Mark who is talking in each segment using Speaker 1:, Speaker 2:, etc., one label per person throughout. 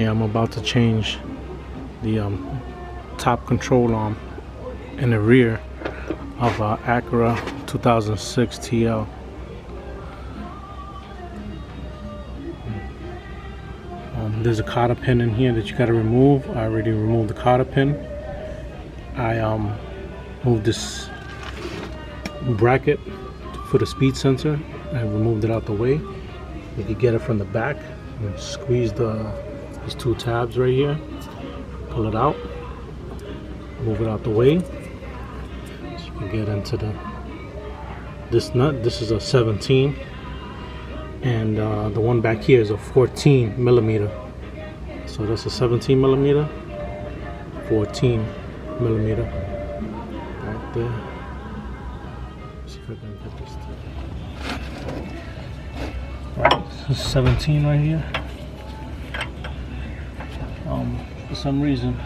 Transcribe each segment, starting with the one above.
Speaker 1: am about to change the top control arm in the rear of Acura 2006 TL. There's a cotter pin in here that you got to remove. I already removed the cotter pin. I moved this bracket for the speed sensor. I removed it out the way. You can get it from the back and squeeze these two tabs right here. Pull it out. Move it out the way. So you can get into this nut. This is a 17, and the one back here is a 14 millimeter. So that's a 17 millimeter, 14 millimeter right there. Let's see if I can get this to... Right, this is 17 right here. For some reason,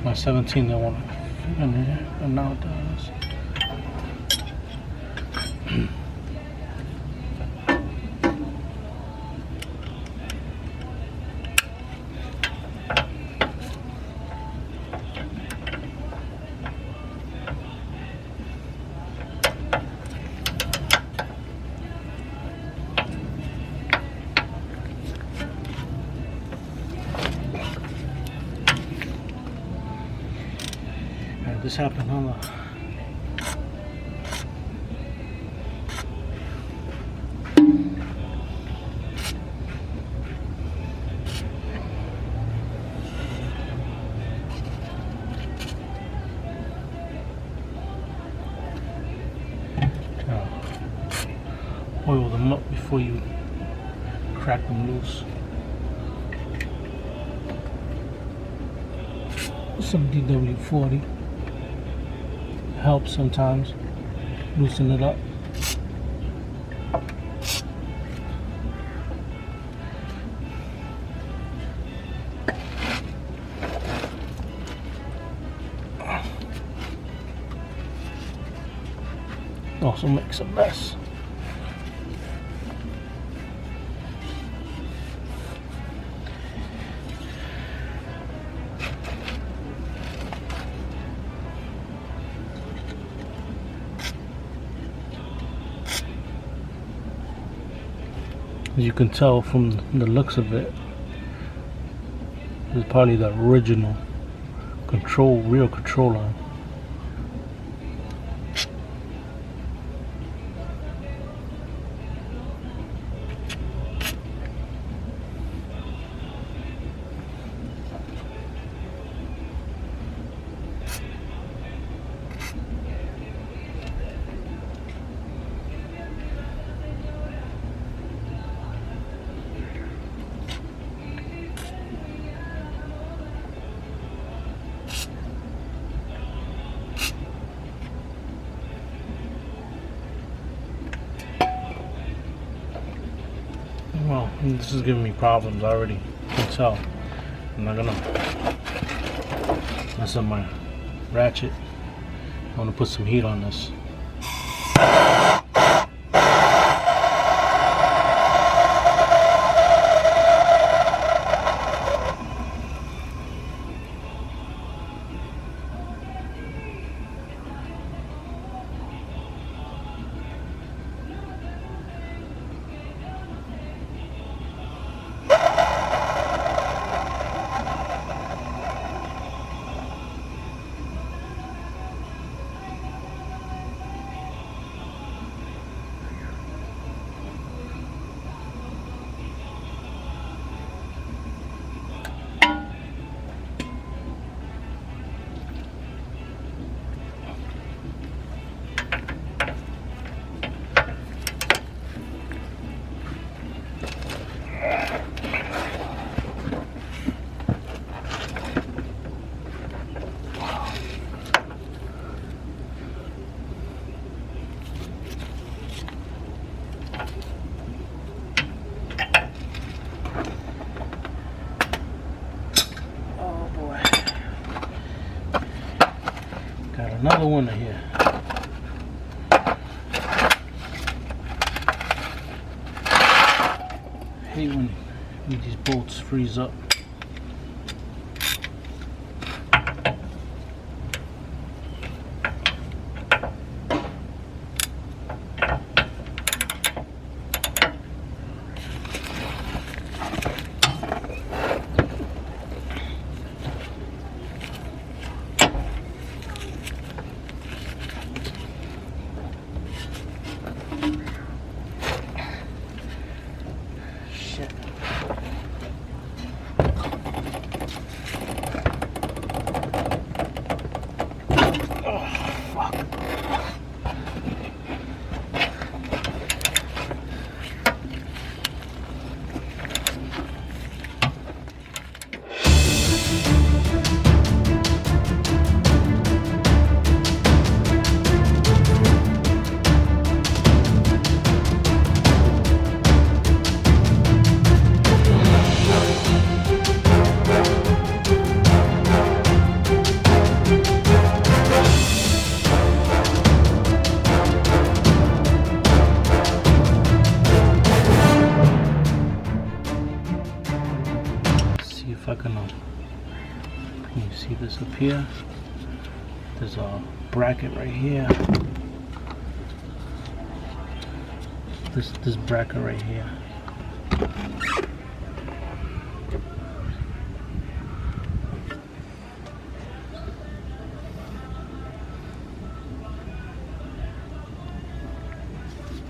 Speaker 1: my 17 don't want to fit in here, but now it does. This happened on the oil them up before you crack them loose. Some DW40 helps sometimes loosen it up. Also makes a mess. As you can tell from the looks of it, this is probably the original real control arm. Well, this is giving me problems already. You can tell. I'm not gonna mess up my ratchet. I want to put some heat on this. Another one in here. I hate when These bolts freeze up. If I can, you see this up here? There's a bracket right here. This bracket right here.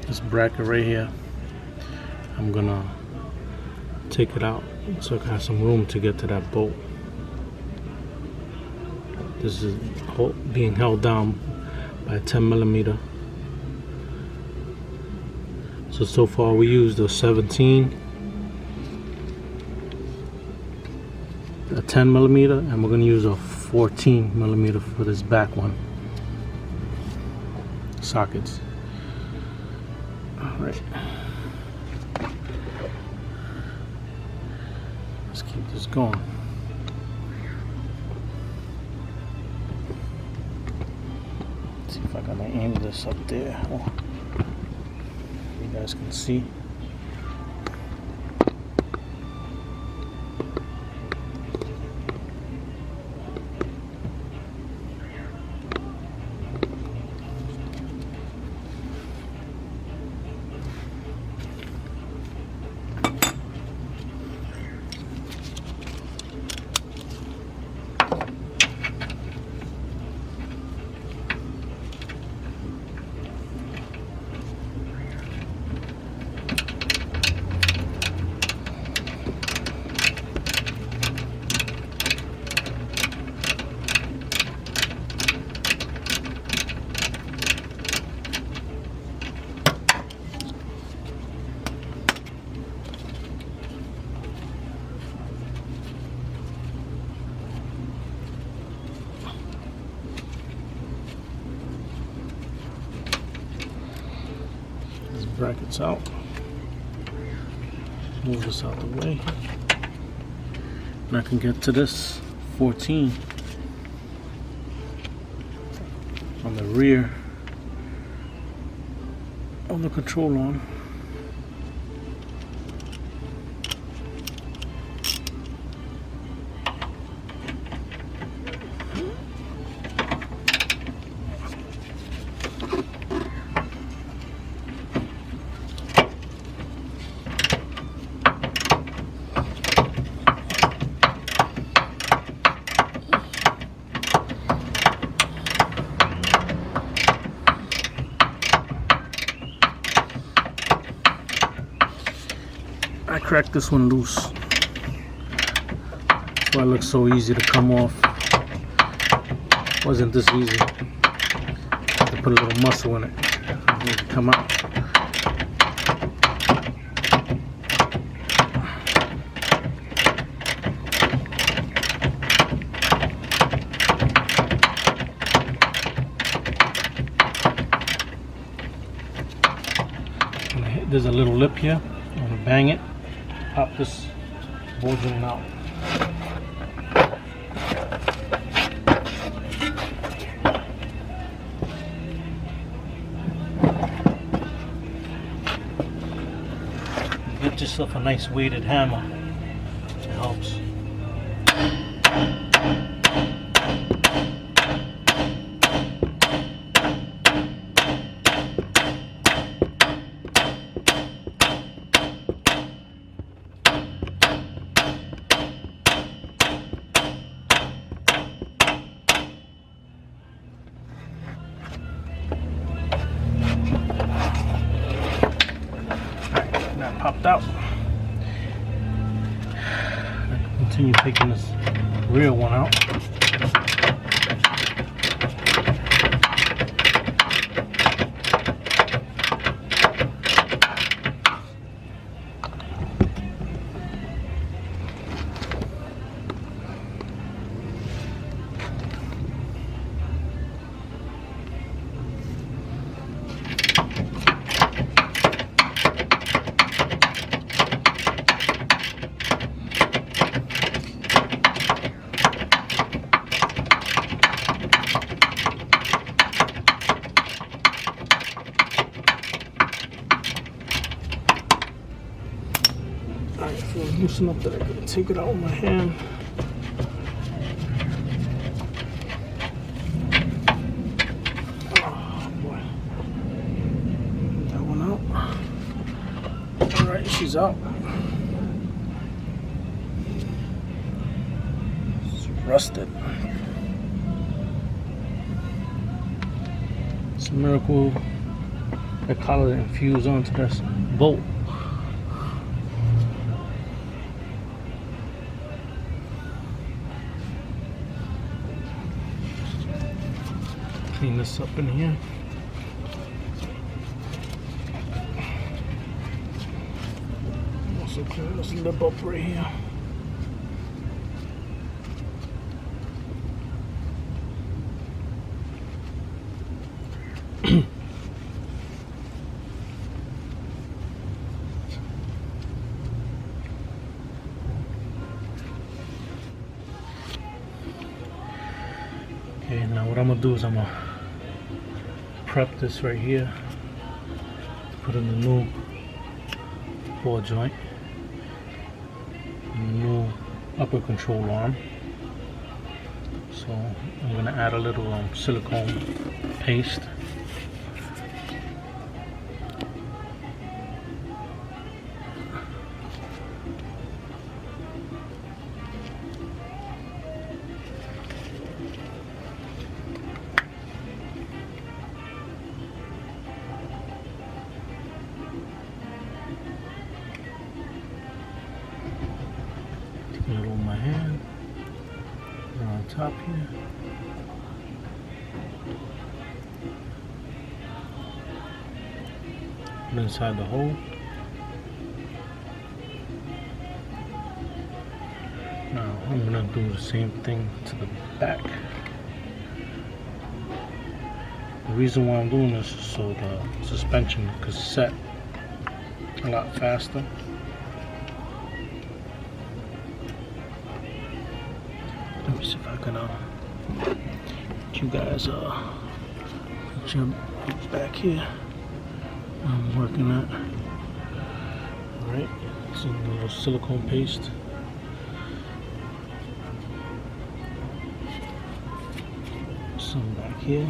Speaker 1: This bracket right here. I'm gonna take it out so I can have some room to get to that bolt. This is being held down by a 10mm. So far we used a 17, a 10mm, and we're going to use a 14mm for this back one. Sockets. Alright. Let's keep this going. Let's see if I can aim this up there. Oh, you guys can see. Brackets out. Move this out the way. And I can get to this 14 on the rear of the control arm. I cracked this one loose. That's why it looks so easy to come off. Wasn't this easy. Had to put a little muscle in it. It needs to come out. There's a little lip here. I'm gonna bang it. Pop this bulging out. Get yourself a nice weighted hammer. popped out. I continue taking this rear one out. I feel loose enough that I can take it out with my hand. Oh boy. That one out. Alright, she's out. It's rusted. It's a miracle that collar infused onto this bolt. Clean this up in here. Also clean this lip up right here. Okay, now what I'm gonna do is I'm gonna prep this right here, put in the new ball joint, and the new upper control arm. So I'm gonna add a little silicone paste. Take it over my hand, put it on top here. Put it inside the hole. Now I'm gonna do the same thing to the back. The reason why I'm doing this is so the suspension could set a lot faster. Let me see if I can get you guys put your back here. I'm working that. Alright, some a little silicone paste. Some back here.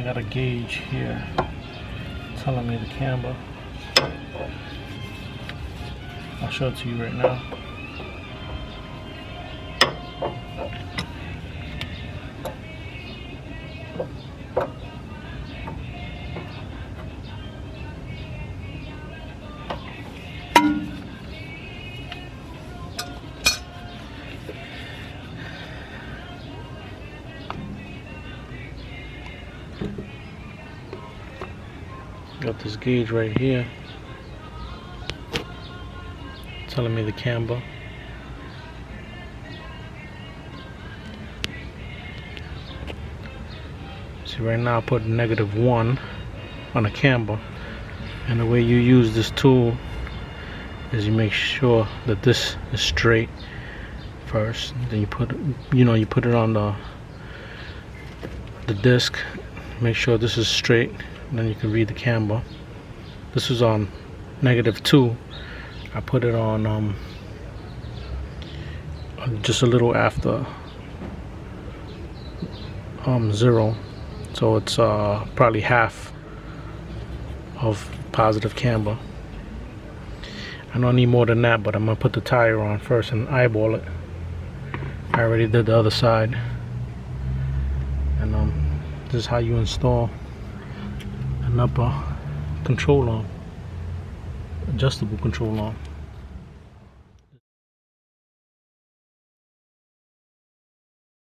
Speaker 1: I got a gauge here telling me the camber. I'll show it to you right now. Got this gauge right here telling me the camber. See, right now I put -1 on the camber, and the way you use this tool is you make sure that this is straight first. Then you put it on the disc. Make sure this is straight. Then you can read the camber. This was on -2. I put it on just a little after 0, so it's probably half of positive camber. I don't need more than that, but I'm gonna put the tire on first and eyeball it. I already did the other side, and this is how you install an upper control arm, adjustable control arm.